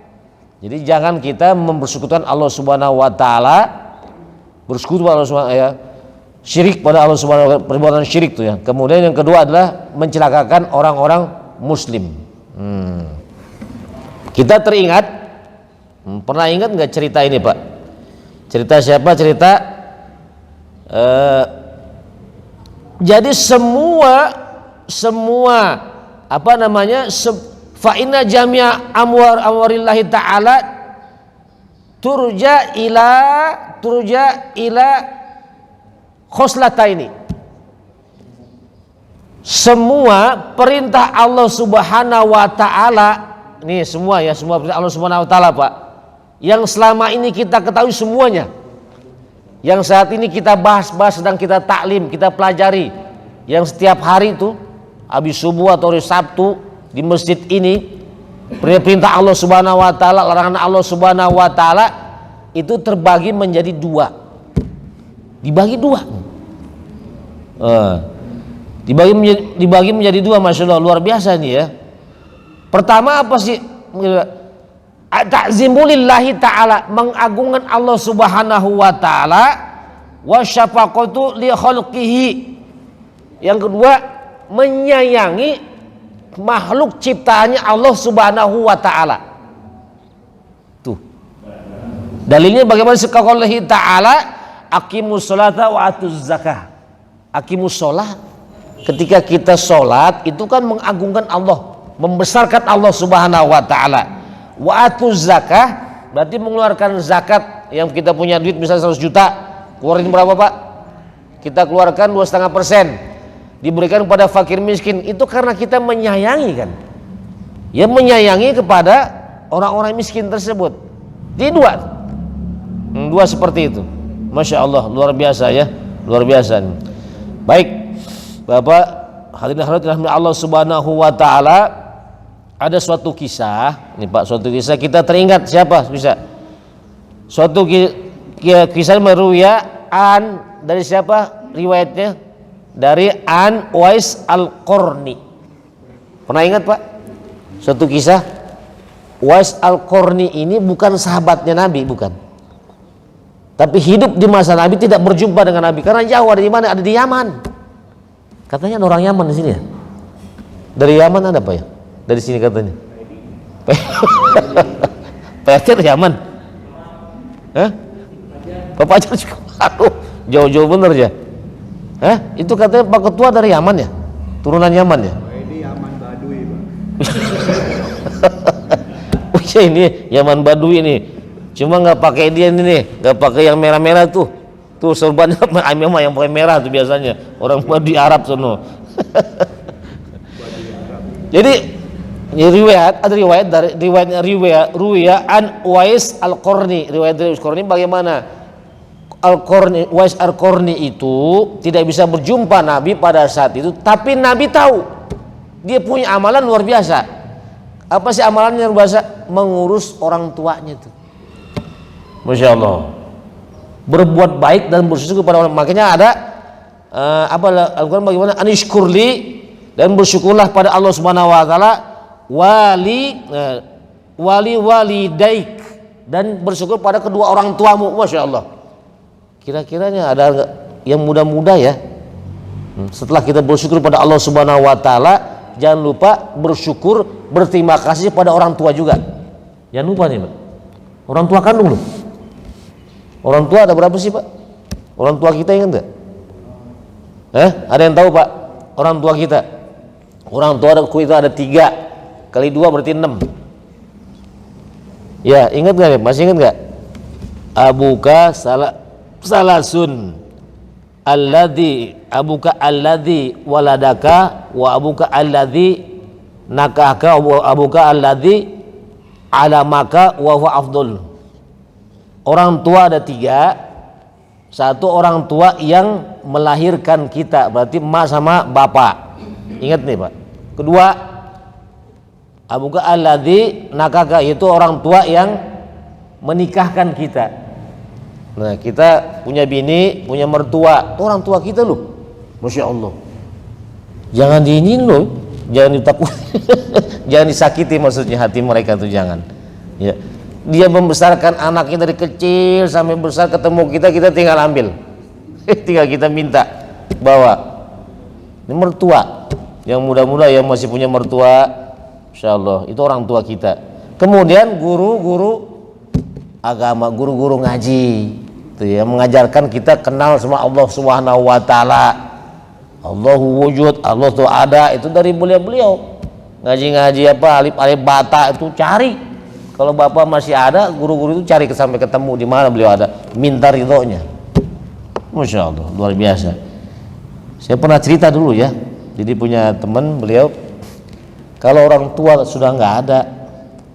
Speaker 2: Jadi jangan kita mempersekutukan Allah Subhanahu wa taala, bersekutu pada Allah Subhanahu wa taala, syirik pada Allah Subhanahu wa taala, perbuatan syirik tuh ya. Kemudian yang kedua adalah mencelakakan orang-orang muslim. Kita teringat, pernah ingat nggak cerita ini Pak? Cerita siapa? Cerita jadi semua apa namanya, fa inna jami'a amwarillahi ta'ala turja ila khoslataini. Semua perintah Allah Subhanahu wa taala, ini semua ya, semua perintah Allah Subhanahu wa taala Pak, yang selama ini kita ketahui semuanya, yang saat ini kita bahas-bahas, sedang kita taklim, kita pelajari, yang setiap hari itu habis subuh atau hari Sabtu di masjid ini, perintah Allah Subhanahu wa taala, larangan Allah Subhanahu wa taala itu terbagi menjadi dua. Dibagi dua. Dibagi menjadi dua, Masya Allah, luar biasa nih ya. Pertama apa sih? Ta'zimulillahi ta'ala, mengagungkan Allah Subhanahu wa ta'ala, wa syafaqatu li khalqihi. Yang kedua, menyayangi makhluk ciptaannya Allah Subhanahu wa ta'ala. Tuh. Dalilnya bagaimana sekalian ta'ala, aqimus sholata wa atuz zakah. Aqimus sholat, ketika kita sholat itu kan mengagungkan Allah, membesarkan Allah Subhanahu wa ta'ala. Wa atuz zakah berarti mengeluarkan zakat. Yang kita punya duit misalnya 100 juta, keluarin berapa Pak? Kita keluarkan 2,5%, diberikan kepada fakir miskin. Itu karena kita menyayangi kan, ya, menyayangi kepada orang-orang miskin tersebut. Jadi dua seperti itu. Masya Allah, luar biasa ya, luar biasa. Baik Bapak hadirin hadirat Allah Subhanahu wa ta'ala, ada suatu kisah ini Pak, suatu kisah kita teringat siapa bisa. Suatu kisah meruwian dari siapa riwayatnya? Dari An Uwais Al-Qarni. Pernah ingat Pak? Suatu kisah. Uwais Al-Qarni ini bukan sahabatnya Nabi, bukan. Tapi hidup di masa Nabi, tidak berjumpa dengan Nabi karena jauh. Ada di mana? Ada di Yaman. Katanya ada orang Yaman di sini ya. Dari Yaman ada apa ya? Dari sini katanya. Pak dari Yaman. Hah? Bapak ajar juga. Aduh, jauh-jauh bener ya. Hah? Itu katanya Pak Ketua dari Yaman ya? Turunan Yaman ya?
Speaker 3: Ini Yaman Baduy, Pak.
Speaker 2: Oh ya, ini Yaman Baduy ini. Cuma nggak pakai dia ini nih, nggak pakai yang merah-merah tuh. Tuh sorbannya memang yang pakai merah tuh biasanya. Orang Baduy Arab sono. Jadi ada riwayat dari riwayat An Uwais Al-Qarni. Riwayat dari Al-Qarni bagaimana? Uwais Al-Qarni itu tidak bisa berjumpa Nabi pada saat itu, tapi Nabi tahu dia punya amalan luar biasa. Apa sih amalannya luar biasa? Mengurus orang tuanya itu. Masya Allah, berbuat baik dan bersyukur kepada orang. Makanya ada Al-Quran bagaimana? Anishkurli, dan bersyukurlah pada Allah Subhanahu wa taala, walidaik, dan bersyukur pada kedua orang tuamu. Masya Allah. Kira-kiranya ada yang muda-muda ya? Setelah kita bersyukur pada Allah Subhanahu wa taala, jangan lupa bersyukur, berterima kasih pada orang tua juga. Jangan lupa nih Pak. Orang tua kandung loh. Orang tua ada berapa sih Pak? Orang tua kita ingat nggak? Ada yang tahu Pak? Orang tua kita. Orang tua kita ada 3 kali 2 berarti 6. Ya, ingat nggak? Masih ingat nggak? Abuka salasun abuka alladhi waladaka wa abuka alladhi nakaka wa abuka alladhi alamaka wa huwa afdol. Orang tua ada 3. Satu orang tua yang melahirkan kita, berarti emak sama bapak. Ingat nih Pak. Kedua, abuka alladzi nakaka, itu orang tua yang menikahkan kita. Nah, kita punya bini, punya mertua, itu orang tua kita loh. Masya Allah. Jangan diinin loh, jangan ditakut, jangan disakiti maksudnya hati mereka tuh, jangan. Ya. Dia membesarkan anaknya dari kecil sampai besar, ketemu kita tinggal ambil. Tinggal kita minta bawa. Ini mertua yang muda-muda yang masih punya mertua, insya Allah itu orang tua kita. Kemudian guru-guru agama, guru-guru ngaji, itu ya, mengajarkan kita kenal sama Allah Subhanahu wa taala. Allahu wujud, Allah itu ada, itu dari beliau-beliau. Ngaji-ngaji apa alif-alif bata itu cari. Kalau Bapak masih ada, guru-guru itu cari sampai ketemu di mana beliau ada, minta ridhonya. Masya Allah, luar biasa. Saya pernah cerita dulu ya, jadi punya teman beliau, kalau orang tua sudah nggak ada,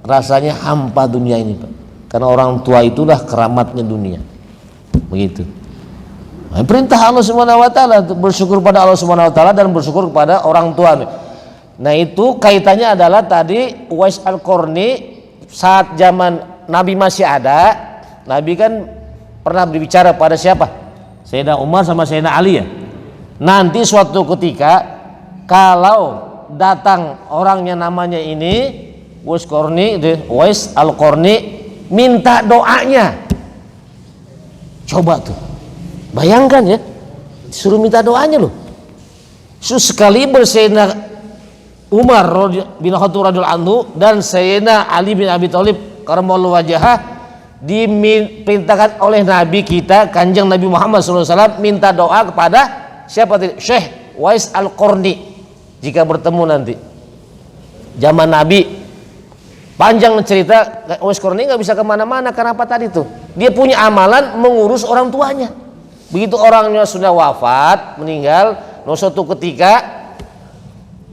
Speaker 2: rasanya hampa dunia ini Pak. Karena orang tua itulah keramatnya dunia. Begitu. Nah, perintah Allah Subhanahu wa taala bersyukur pada Allah Subhanahu wa taala dan bersyukur kepada orang tua. Nah, itu kaitannya adalah tadi Uwais Al-Qarni saat zaman Nabi masih ada, Nabi kan pernah berbicara pada siapa? Sayyidina Umar sama Sayyidina Ali ya. Nanti suatu ketika kalau datang orangnya namanya ini Uwais Al-Qarni, minta doanya. Coba tuh, bayangkan ya, suruh minta doanya loh. Sekali Sayyidina Umar bin Khattab radhiyallahu anhu dan Sayyidina Ali bin Abi Thalib karamallahu wajhah diperintahkan oleh Nabi kita Kanjeng Nabi Muhammad SAW minta doa kepada siapa tadi? Syekh Uwais Al-Qarni jika bertemu nanti. Zaman Nabi panjang cerita, Uwais Al-Qarni nggak bisa kemana-mana karena apa tadi tuh? Dia punya amalan mengurus orang tuanya. Begitu orangnya sudah wafat, meninggal, suatu ketika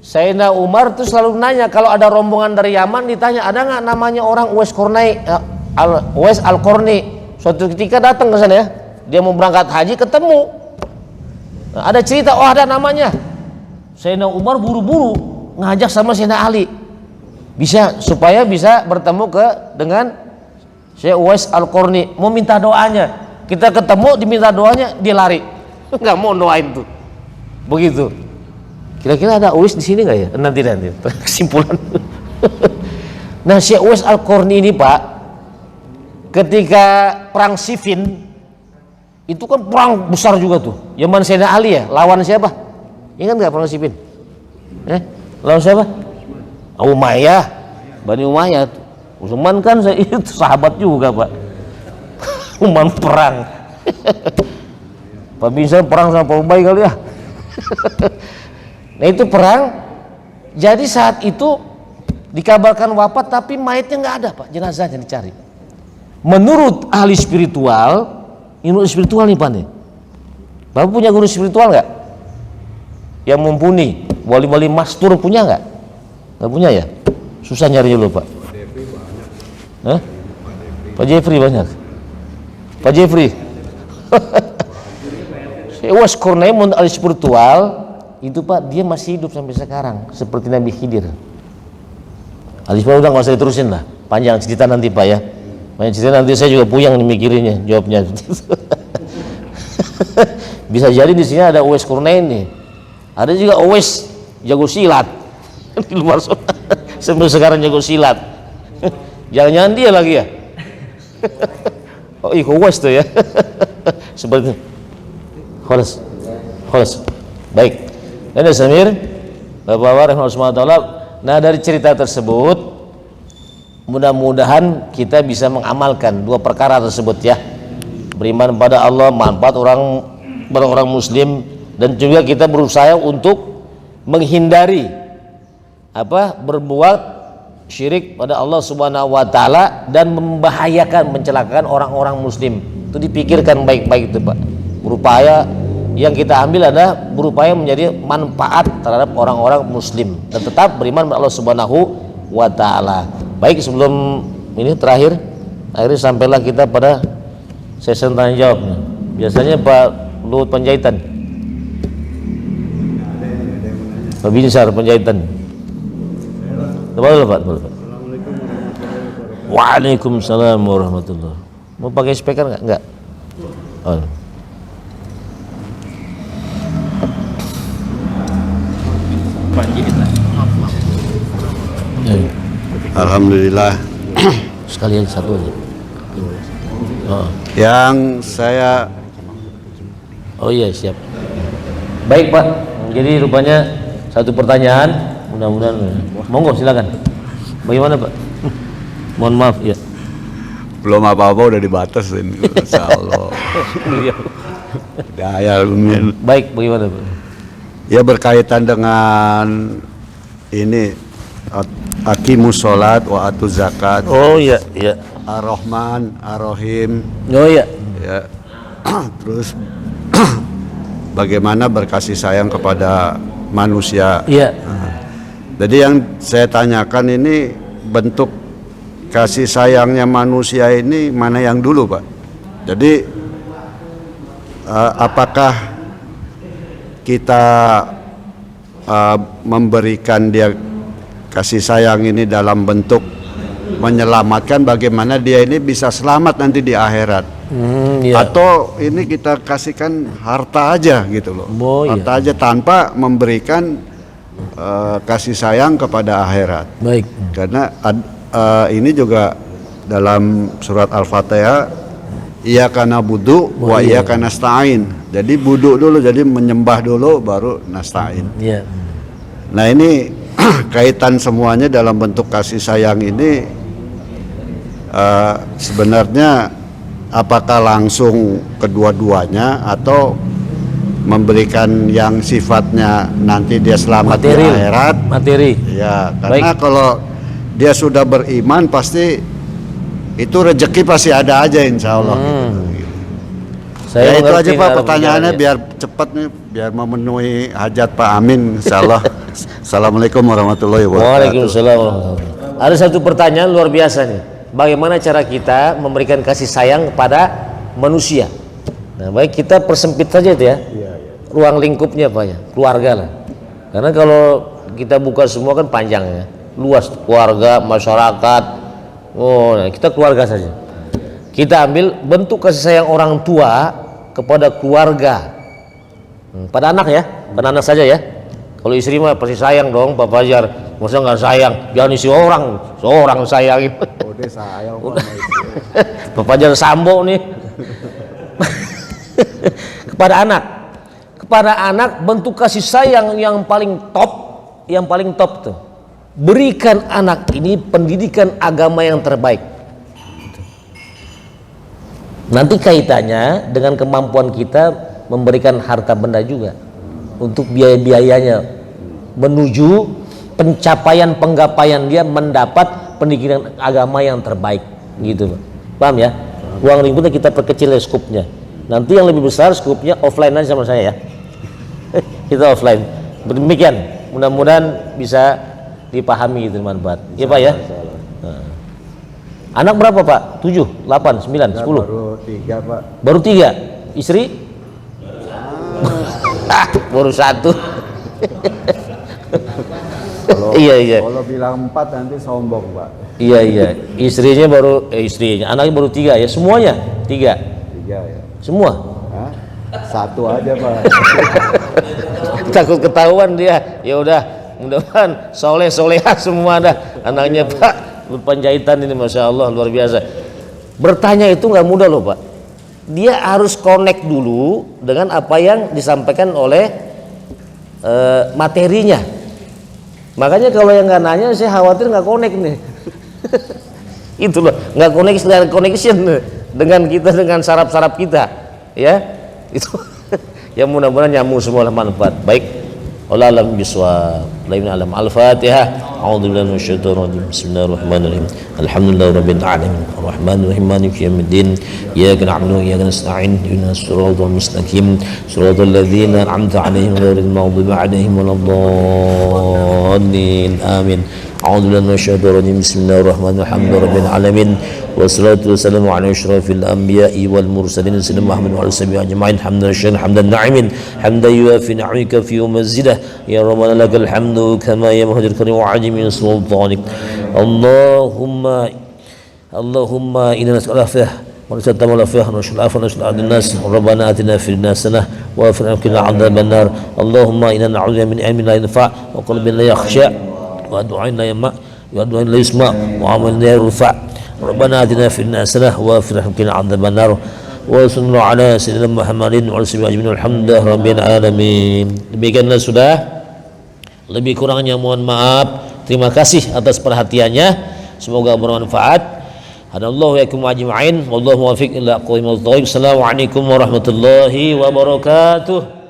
Speaker 2: Sayyidina Umar tuh selalu nanya, kalau ada rombongan dari Yaman ditanya, ada nggak namanya orang Uwais Al-Qarni? Suatu ketika datang ke sana ya, dia mau berangkat haji ketemu. Nah, ada cerita, oh ada namanya. Sayyidina Umar buru-buru ngajak sama Sayyidina Ali, supaya bisa bertemu dengan Syekh Uwais Al-Qarni, mau minta doanya. Kita ketemu, diminta doanya, dia lari, nggak mau doain tuh. Begitu. Kira-kira ada Uwais di sini nggak ya? Nanti kesimpulan. Nah, Syekh Uwais Al-Qarni ini Pak, ketika perang Siffin itu kan perang besar juga tuh. Zaman Sayyidina Ali ya, lawan siapa? Ingat nggak perang Siffin? Lawan siapa? Umayyah, Bani Umayyah. Utsman kan itu sahabat juga Pak. Uman perang. Pak bisa perang sama Pak Ubay kali ya. Nah itu perang. Jadi saat itu dikabarkan wafat tapi mayatnya nggak ada Pak, jenazahnya dicari. Menurut ahli spiritual, ilmu spiritual nih Pak nih. Bapak punya guru spiritual nggak? Yang mumpuni, wali-wali mastur punya nggak? Nggak punya ya? Susah nyarinya loh Pak. Hah? Pak Jeffrey banyak. Pak Jeffrey. Uwais Qarni menurut ahli spiritual itu Pak, dia masih hidup sampai sekarang seperti Nabi Khidir. Ahli spiritual udah nggak usah diterusin lah, panjang cerita nanti Pak ya. Banyak cerita nanti saya juga puyang nih mikirinnya jawabnya. Bisa jadi di sini ada Uwais Qarni nih. Ada juga Uwais jago silat di luar sana. Sampai sekarang jago silat. Jangan-jangan dia lagi ya. Oh iya Uwais tuh ya. Seperti itu. Kholas. Baik. Dan Samir, Bapak-bapak rahimahullah. Nah dari cerita tersebut, mudah-mudahan kita bisa mengamalkan dua perkara tersebut ya. Beriman pada Allah, manfaat orang Muslim, dan juga kita berusaha untuk menghindari berbuat syirik pada Allah Subhanahu wa taala dan membahayakan, mencelakakan orang-orang Muslim. Itu dipikirkan baik-baik itu Pak. Berupaya yang kita ambil adalah berupaya menjadi manfaat terhadap orang-orang Muslim dan tetap beriman kepada Allah Subhanahu wa taala. Baik, sebelum ini terakhir, akhirnya sampailah kita pada sesi tanya jawab. Biasanya Pak Luhut Panjaitan, Pak Binsar Panjaitan. Boleh Pak. Waalaikumsalam warahmatullahi. Mau pakai speaker nggak? Nggak. Oh.
Speaker 4: Alhamdulillah.
Speaker 2: Sekalian satu aja. Oh.
Speaker 4: Yang saya
Speaker 2: iya siap. Baik Pak. Jadi rupanya satu pertanyaan. Mudah-mudahan. Monggo silakan. Bagaimana Pak? Mohon maaf ya.
Speaker 4: Belum apa-apa udah dibatasin. Insya Allah.
Speaker 2: Iya.
Speaker 4: Ya,
Speaker 2: Baik, bagaimana Pak?
Speaker 4: ya berkaitan dengan ini aqimus sholat wa atuz zakat.
Speaker 2: Oh iya, iya.
Speaker 4: Ar-Rahman, Ar-Rahim.
Speaker 2: Oh iya.
Speaker 4: Ya. Terus bagaimana berkasih sayang kepada manusia.
Speaker 2: Iya.
Speaker 4: Jadi yang saya tanyakan ini bentuk kasih sayangnya manusia ini mana yang dulu, Pak? Jadi apakah kita memberikan dia kasih sayang ini dalam bentuk menyelamatkan bagaimana dia ini bisa selamat nanti di akhirat?
Speaker 2: Iya.
Speaker 4: Atau ini kita kasihkan harta aja gitu loh,
Speaker 2: Oh, iya.
Speaker 4: harta aja tanpa memberikan kasih sayang kepada akhirat.
Speaker 2: Baik.
Speaker 4: Karena ini juga dalam surat Al-Fatihah, iyyaka na'budu wa iyyaka nasta'in. Jadi budu dulu, jadi menyembah dulu baru nasta'in.
Speaker 2: Iya.
Speaker 4: Nah ini kaitan semuanya dalam bentuk kasih sayang ini sebenarnya apakah langsung kedua-duanya atau memberikan yang sifatnya nanti dia selamat
Speaker 2: Materi.
Speaker 4: di akhirat.
Speaker 2: Materi.
Speaker 4: Ya, karena
Speaker 2: Baik.
Speaker 4: kalau dia sudah beriman pasti itu rezeki pasti ada aja insya Allah. Gitu. Ya itu aja Pak pertanyaannya biar cepat nih, biar memenuhi hajat Pak Amin insya Allah. Assalamualaikum warahmatullahi wabarakatuh.
Speaker 2: Waalaikumsalam. Ada satu pertanyaan luar biasa nih. Bagaimana cara kita memberikan kasih sayang kepada manusia? Nah, baik kita persempit saja itu ya. Ruang lingkupnya Pak ya, keluarga lah. Karena kalau kita buka semua kan panjang ya. Luas, keluarga, masyarakat. Oh, nah, kita keluarga saja. Kita ambil bentuk kasih sayang orang tua kepada keluarga. Pada anak ya, pada anak saja ya. Kalau istri mah pasti sayang dong, Pak Fajar. Masa nggak sayang? Jangan isi orang, seorang sayangin.
Speaker 4: Oh, dia sayang
Speaker 2: Pak Fajar Sambo nih. Kepada anak bentuk kasih sayang yang paling top tuh. Berikan anak ini pendidikan agama yang terbaik. Nanti kaitannya dengan kemampuan kita memberikan harta benda juga untuk biaya-biayanya menuju penggapaian dia mendapat pendidikan agama yang terbaik gitu, paham ya? Ruang lingkupnya kita perkecil ya skupnya. Nanti yang lebih besar skupnya offline aja sama saya ya. Kita offline. Demikian. Mudah-mudahan bisa dipahami gitu manfaat. Iya Pak ya. Nah. Anak berapa Pak? 7, 8, 9, 10.
Speaker 4: Baru 3 Pak.
Speaker 2: Baru 3. Istri? Baru 1. Iya.
Speaker 4: Kalau bilang 4 nanti sombong Pak.
Speaker 2: Iya. Istrinya anaknya baru 3 ya. Semuanya 3.
Speaker 4: 3 ya.
Speaker 2: Semua.
Speaker 4: Hah? 1 aja Pak.
Speaker 2: Takut ketahuan dia. Ya udah, mudah-mudahan soleh-solehah semua dah anaknya Pak. Penjahitan ini Masya Allah luar biasa. Bertanya itu nggak mudah loh Pak. Dia harus connect dulu dengan apa yang disampaikan oleh materinya. Makanya kalau yang nggak nanya saya khawatir nggak connect nih. Itu loh, nggak connection dengan kita, dengan saraf-saraf kita ya. Itu ya mudah-mudahan nyambung semua manfaat. Baik, Allah alam biswab. Lain alam. Al-Fatihah. A'udzubillahi minasyaitonir rajim. Bismillahirrahmanirrahim. Alhamdulillahirabbil alamin. Arrahmanirrahim. Maliki yaumiddin. Iyyaka na'budu wa iyyaka nasta'in. Ihdinas siratal mustaqim. Siratal ladzina an'amta 'alaihim ghairil maghdubi 'alaihim waladdallin. Amin. A'udzubillahi minasyaitonir rajim. Bismillahirrahmanirrahim. Alhamdulillahirabbil alamin. Wassalatu wassalamu ala asyrafil anbiya'i wal mursalin sayyidina Muhammad wa alihi ajma'in. Hamdan na'imin, hamdan yuwafi ni'amika fi mazidah. Ya rabbana lakal hamdu kama yamhajul karim wa ajim min sultanik. Allahumma inna nas'aluka afiyah wa nas'aluka afiyah wa nas'aluka nas. Rabbana atina fid dunya hasanah wa qina adzaban nar. Allahumma inna na'udzubika min ilmin la yanfa' wa qalbin la yakhsha wa du'ain la yama' wa du'ain la yusma' wa amalin la yarfa'. Rabbana atina fid dunya hasanah wa qina adzaban nar. Wa sallallahu ala sayyidina Muhammadin wa alihi ajmain. Alhamdulillahi rabbil alamin. Demikianlah sudah. Lebih kurangnya mohon maaf. Terima kasih atas perhatiannya. semoga bermanfaat. Hadallahu wa yakum ajma'in wallahu muwaffiq ila aqwamit thoriq. Assalamualaikum warahmatullahi wabarakatuh.